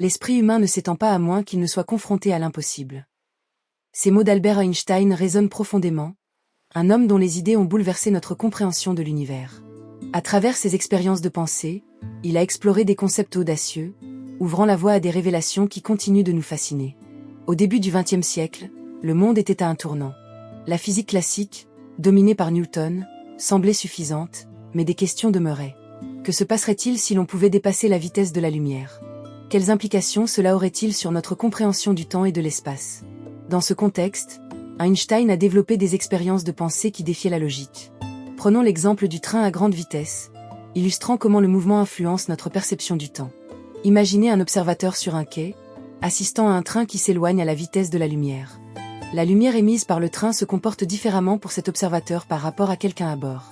L'esprit humain ne s'étend pas à moins qu'il ne soit confronté à l'impossible. Ces mots d'Albert Einstein résonnent profondément, un homme dont les idées ont bouleversé notre compréhension de l'univers. À travers ses expériences de pensée, il a exploré des concepts audacieux, ouvrant la voie à des révélations qui continuent de nous fasciner. Au début du XXe siècle, le monde était à un tournant. La physique classique, dominée par Newton, semblait suffisante, mais des questions demeuraient. Que se passerait-il si l'on pouvait dépasser la vitesse de la lumière ? Quelles implications cela aurait-il sur notre compréhension du temps et de l'espace ? Dans ce contexte, Einstein a développé des expériences de pensée qui défiaient la logique. Prenons l'exemple du train à grande vitesse, illustrant comment le mouvement influence notre perception du temps. Imaginez un observateur sur un quai, assistant à un train qui s'éloigne à la vitesse de la lumière. La lumière émise par le train se comporte différemment pour cet observateur par rapport à quelqu'un à bord.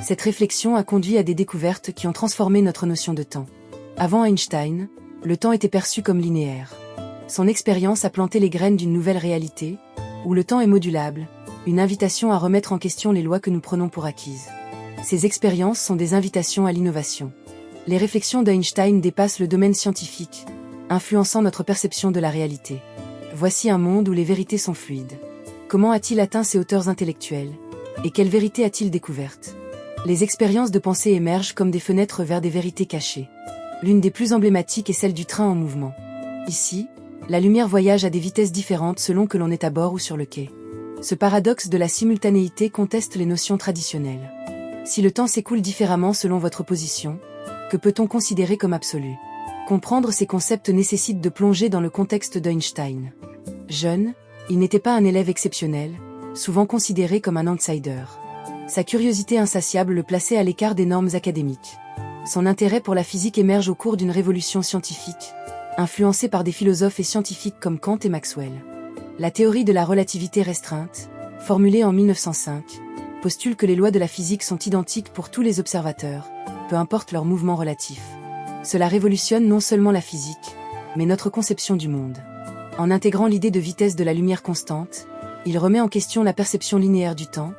Cette réflexion a conduit à des découvertes qui ont transformé notre notion de temps. Avant Einstein, le temps était perçu comme linéaire. Son expérience a planté les graines d'une nouvelle réalité, où le temps est modulable, une invitation à remettre en question les lois que nous prenons pour acquises. Ces expériences sont des invitations à l'innovation. Les réflexions d'Einstein dépassent le domaine scientifique, influençant notre perception de la réalité. Voici un monde où les vérités sont fluides. Comment a-t-il atteint ces hauteurs intellectuelles ? Et quelles vérités a-t-il découvertes ? Les expériences de pensée émergent comme des fenêtres vers des vérités cachées. L'une des plus emblématiques est celle du train en mouvement. Ici, la lumière voyage à des vitesses différentes selon que l'on est à bord ou sur le quai. Ce paradoxe de la simultanéité conteste les notions traditionnelles. Si le temps s'écoule différemment selon votre position, que peut-on considérer comme absolu ? Comprendre ces concepts nécessite de plonger dans le contexte d'Einstein. Jeune, il n'était pas un élève exceptionnel, souvent considéré comme un outsider. Sa curiosité insatiable le plaçait à l'écart des normes académiques. Son intérêt pour la physique émerge au cours d'une révolution scientifique, influencée par des philosophes et scientifiques comme Kant et Maxwell. La théorie de la relativité restreinte, formulée en 1905, postule que les lois de la physique sont identiques pour tous les observateurs, peu importe leur mouvement relatif. Cela révolutionne non seulement la physique, mais notre conception du monde. En intégrant l'idée de vitesse de la lumière constante, il remet en question la perception linéaire du temps,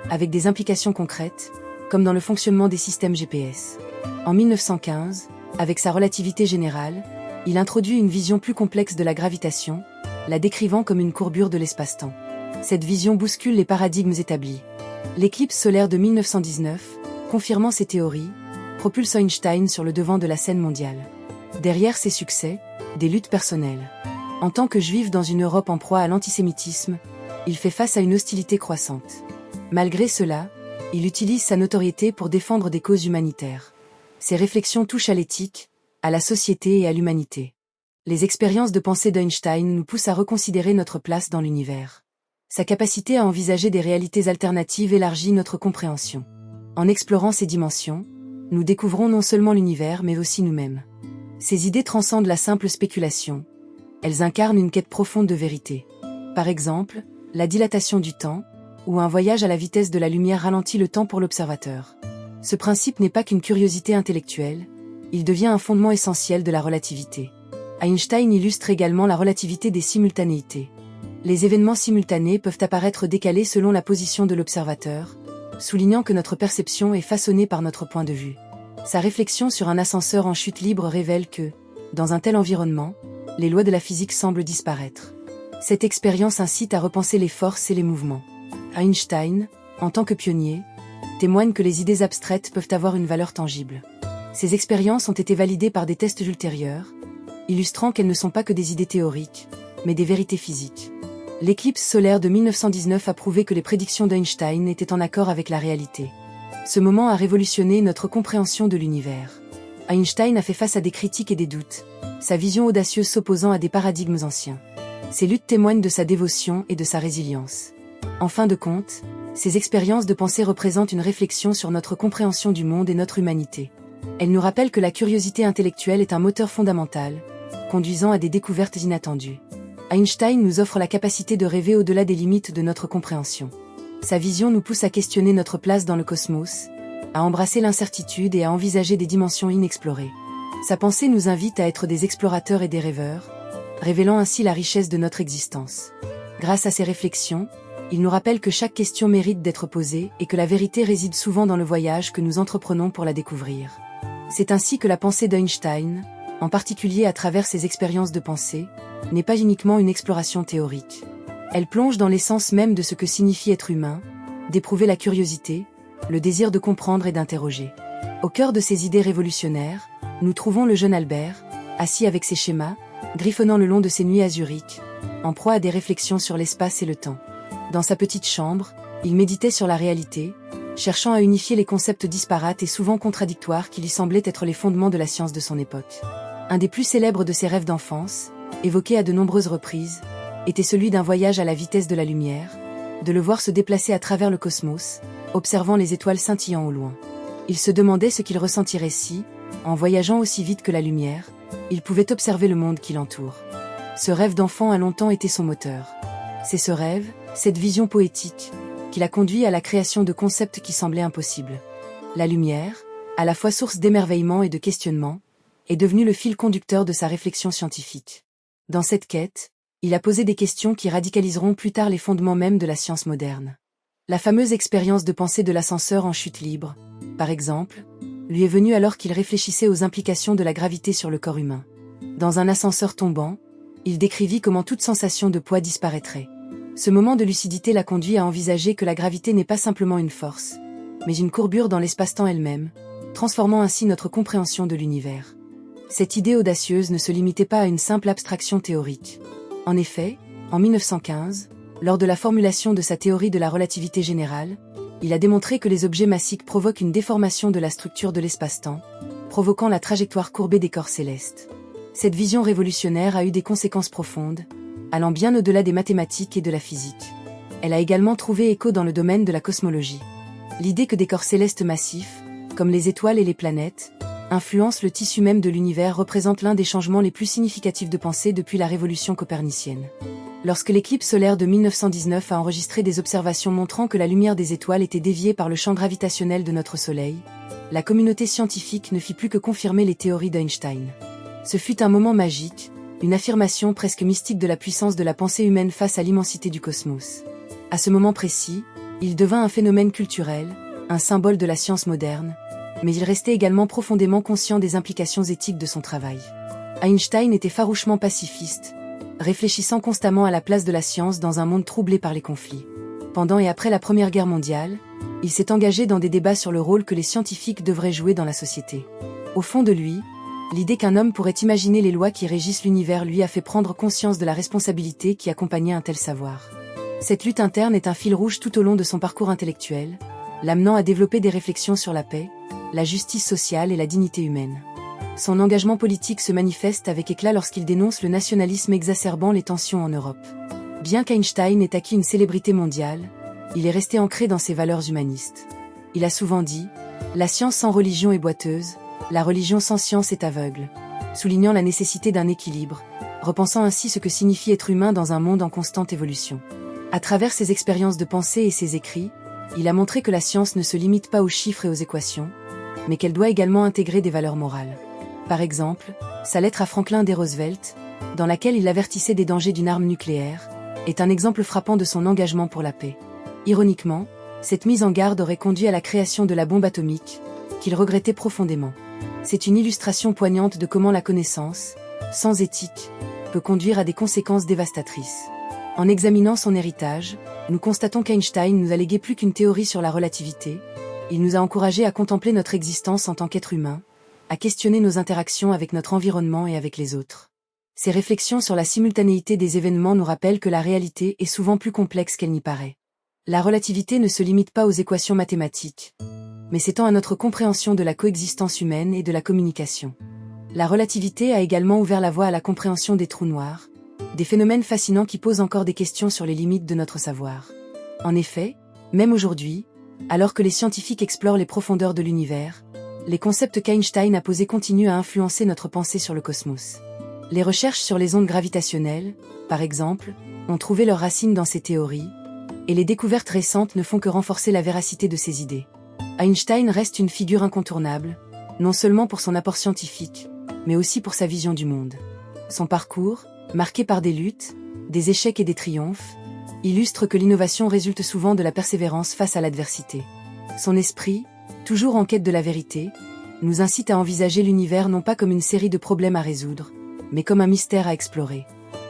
avec des implications concrètes, comme dans le fonctionnement des systèmes GPS. En 1915, avec sa relativité générale, il introduit une vision plus complexe de la gravitation, la décrivant comme une courbure de l'espace-temps. Cette vision bouscule les paradigmes établis. L'éclipse solaire de 1919, confirmant ces théories, propulse Einstein sur le devant de la scène mondiale. Derrière ses succès, des luttes personnelles. En tant que juif dans une Europe en proie à l'antisémitisme, il fait face à une hostilité croissante. Malgré cela, il utilise sa notoriété pour défendre des causes humanitaires. Ses réflexions touchent à l'éthique, à la société et à l'humanité. Les expériences de pensée d'Einstein nous poussent à reconsidérer notre place dans l'univers. Sa capacité à envisager des réalités alternatives élargit notre compréhension. En explorant ces dimensions, nous découvrons non seulement l'univers mais aussi nous-mêmes. Ces idées transcendent la simple spéculation. Elles incarnent une quête profonde de vérité. Par exemple, la dilatation du temps, ou un voyage à la vitesse de la lumière ralentit le temps pour l'observateur. Ce principe n'est pas qu'une curiosité intellectuelle, il devient un fondement essentiel de la relativité. Einstein illustre également la relativité des simultanéités. Les événements simultanés peuvent apparaître décalés selon la position de l'observateur, soulignant que notre perception est façonnée par notre point de vue. Sa réflexion sur un ascenseur en chute libre révèle que, dans un tel environnement, les lois de la physique semblent disparaître. Cette expérience incite à repenser les forces et les mouvements. Einstein, en tant que pionnier, témoigne que les idées abstraites peuvent avoir une valeur tangible. Ces expériences ont été validées par des tests ultérieurs, illustrant qu'elles ne sont pas que des idées théoriques, mais des vérités physiques. L'éclipse solaire de 1919 a prouvé que les prédictions d'Einstein étaient en accord avec la réalité. Ce moment a révolutionné notre compréhension de l'univers. Einstein a fait face à des critiques et des doutes, sa vision audacieuse s'opposant à des paradigmes anciens. Ces luttes témoignent de sa dévotion et de sa résilience. En fin de compte, ces expériences de pensée représentent une réflexion sur notre compréhension du monde et notre humanité. Elles nous rappellent que la curiosité intellectuelle est un moteur fondamental, conduisant à des découvertes inattendues. Einstein nous offre la capacité de rêver au-delà des limites de notre compréhension. Sa vision nous pousse à questionner notre place dans le cosmos, à embrasser l'incertitude et à envisager des dimensions inexplorées. Sa pensée nous invite à être des explorateurs et des rêveurs, révélant ainsi la richesse de notre existence. Grâce à ses réflexions, il nous rappelle que chaque question mérite d'être posée et que la vérité réside souvent dans le voyage que nous entreprenons pour la découvrir. C'est ainsi que la pensée d'Einstein, en particulier à travers ses expériences de pensée, n'est pas uniquement une exploration théorique. Elle plonge dans l'essence même de ce que signifie être humain, d'éprouver la curiosité, le désir de comprendre et d'interroger. Au cœur de ces idées révolutionnaires, nous trouvons le jeune Albert, assis avec ses schémas, griffonnant le long de ses nuits à Zurich, en proie à des réflexions sur l'espace et le temps. Dans sa petite chambre, il méditait sur la réalité, cherchant à unifier les concepts disparates et souvent contradictoires qui lui semblaient être les fondements de la science de son époque. Un des plus célèbres de ses rêves d'enfance, évoqué à de nombreuses reprises, était celui d'un voyage à la vitesse de la lumière, de le voir se déplacer à travers le cosmos, observant les étoiles scintillant au loin. Il se demandait ce qu'il ressentirait si, en voyageant aussi vite que la lumière, il pouvait observer le monde qui l'entoure. Ce rêve d'enfant a longtemps été son moteur. C'est ce rêve, cette vision poétique, qui l'a conduit à la création de concepts qui semblaient impossibles. La lumière, à la fois source d'émerveillement et de questionnement, est devenue le fil conducteur de sa réflexion scientifique. Dans cette quête, il a posé des questions qui radicaliseront plus tard les fondements mêmes de la science moderne. La fameuse expérience de pensée de l'ascenseur en chute libre, par exemple, lui est venue alors qu'il réfléchissait aux implications de la gravité sur le corps humain. Dans un ascenseur tombant, il décrivit comment toute sensation de poids disparaîtrait. Ce moment de lucidité l'a conduit à envisager que la gravité n'est pas simplement une force, mais une courbure dans l'espace-temps elle-même, transformant ainsi notre compréhension de l'univers. Cette idée audacieuse ne se limitait pas à une simple abstraction théorique. En effet, en 1915, lors de la formulation de sa théorie de la relativité générale, il a démontré que les objets massiques provoquent une déformation de la structure de l'espace-temps, provoquant la trajectoire courbée des corps célestes. Cette vision révolutionnaire a eu des conséquences profondes, allant bien au-delà des mathématiques et de la physique. Elle a également trouvé écho dans le domaine de la cosmologie. L'idée que des corps célestes massifs, comme les étoiles et les planètes, influencent le tissu même de l'univers représente l'un des changements les plus significatifs de pensée depuis la révolution copernicienne. Lorsque l'éclipse solaire de 1919 a enregistré des observations montrant que la lumière des étoiles était déviée par le champ gravitationnel de notre Soleil, la communauté scientifique ne fit plus que confirmer les théories d'Einstein. Ce fut un moment magique, une affirmation presque mystique de la puissance de la pensée humaine face à l'immensité du cosmos. À ce moment précis, il devint un phénomène culturel, un symbole de la science moderne, mais il restait également profondément conscient des implications éthiques de son travail. Einstein était farouchement pacifiste, réfléchissant constamment à la place de la science dans un monde troublé par les conflits. Pendant et après la Première Guerre mondiale, il s'est engagé dans des débats sur le rôle que les scientifiques devraient jouer dans la société. Au fond de lui, l'idée qu'un homme pourrait imaginer les lois qui régissent l'univers lui a fait prendre conscience de la responsabilité qui accompagnait un tel savoir. Cette lutte interne est un fil rouge tout au long de son parcours intellectuel, l'amenant à développer des réflexions sur la paix, la justice sociale et la dignité humaine. Son engagement politique se manifeste avec éclat lorsqu'il dénonce le nationalisme exacerbant les tensions en Europe. Bien qu'Einstein ait acquis une célébrité mondiale, il est resté ancré dans ses valeurs humanistes. Il a souvent dit « La science sans religion est boiteuse, la religion sans science est aveugle », soulignant la nécessité d'un équilibre, repensant ainsi ce que signifie être humain dans un monde en constante évolution. À travers ses expériences de pensée et ses écrits, il a montré que la science ne se limite pas aux chiffres et aux équations, mais qu'elle doit également intégrer des valeurs morales. Par exemple, sa lettre à Franklin D. Roosevelt, dans laquelle il avertissait des dangers d'une arme nucléaire, est un exemple frappant de son engagement pour la paix. Ironiquement, cette mise en garde aurait conduit à la création de la bombe atomique, qu'il regrettait profondément. C'est une illustration poignante de comment la connaissance, sans éthique, peut conduire à des conséquences dévastatrices. En examinant son héritage, nous constatons qu'Einstein nous a légué plus qu'une théorie sur la relativité, il nous a encouragés à contempler notre existence en tant qu'être humain, à questionner nos interactions avec notre environnement et avec les autres. Ces réflexions sur la simultanéité des événements nous rappellent que la réalité est souvent plus complexe qu'elle n'y paraît. La relativité ne se limite pas aux équations mathématiques, mais s'étend à notre compréhension de la coexistence humaine et de la communication. La relativité a également ouvert la voie à la compréhension des trous noirs, des phénomènes fascinants qui posent encore des questions sur les limites de notre savoir. En effet, même aujourd'hui, alors que les scientifiques explorent les profondeurs de l'univers, les concepts qu'Einstein a posés continuent à influencer notre pensée sur le cosmos. Les recherches sur les ondes gravitationnelles, par exemple, ont trouvé leurs racines dans ces théories, et les découvertes récentes ne font que renforcer la véracité de ces idées. Einstein reste une figure incontournable, non seulement pour son apport scientifique, mais aussi pour sa vision du monde. Son parcours, marqué par des luttes, des échecs et des triomphes, illustre que l'innovation résulte souvent de la persévérance face à l'adversité. Son esprit, toujours en quête de la vérité, nous incite à envisager l'univers non pas comme une série de problèmes à résoudre, mais comme un mystère à explorer.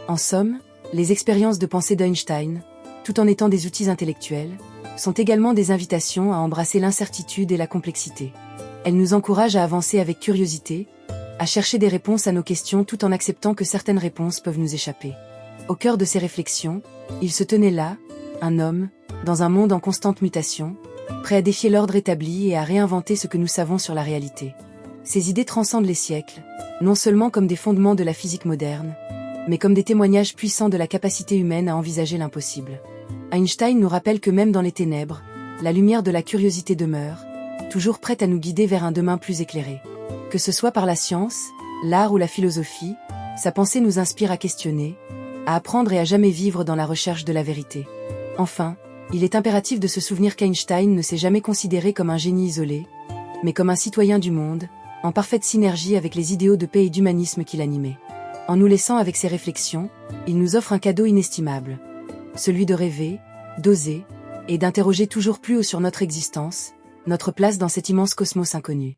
En somme, les expériences de pensée d'Einstein, tout en étant des outils intellectuels, sont également des invitations à embrasser l'incertitude et la complexité. Elles nous encouragent à avancer avec curiosité, à chercher des réponses à nos questions tout en acceptant que certaines réponses peuvent nous échapper. Au cœur de ces réflexions, il se tenait là, un homme, dans un monde en constante mutation, prêt à défier l'ordre établi et à réinventer ce que nous savons sur la réalité. Ces idées transcendent les siècles, non seulement comme des fondements de la physique moderne, mais comme des témoignages puissants de la capacité humaine à envisager l'impossible. Einstein nous rappelle que même dans les ténèbres, la lumière de la curiosité demeure, toujours prête à nous guider vers un demain plus éclairé. Que ce soit par la science, l'art ou la philosophie, sa pensée nous inspire à questionner, à apprendre et à jamais vivre dans la recherche de la vérité. Enfin, il est impératif de se souvenir qu'Einstein ne s'est jamais considéré comme un génie isolé, mais comme un citoyen du monde, en parfaite synergie avec les idéaux de paix et d'humanisme qui l'animaient. En nous laissant avec ses réflexions, il nous offre un cadeau inestimable. Celui de rêver, d'oser, et d'interroger toujours plus haut sur notre existence, notre place dans cet immense cosmos inconnu.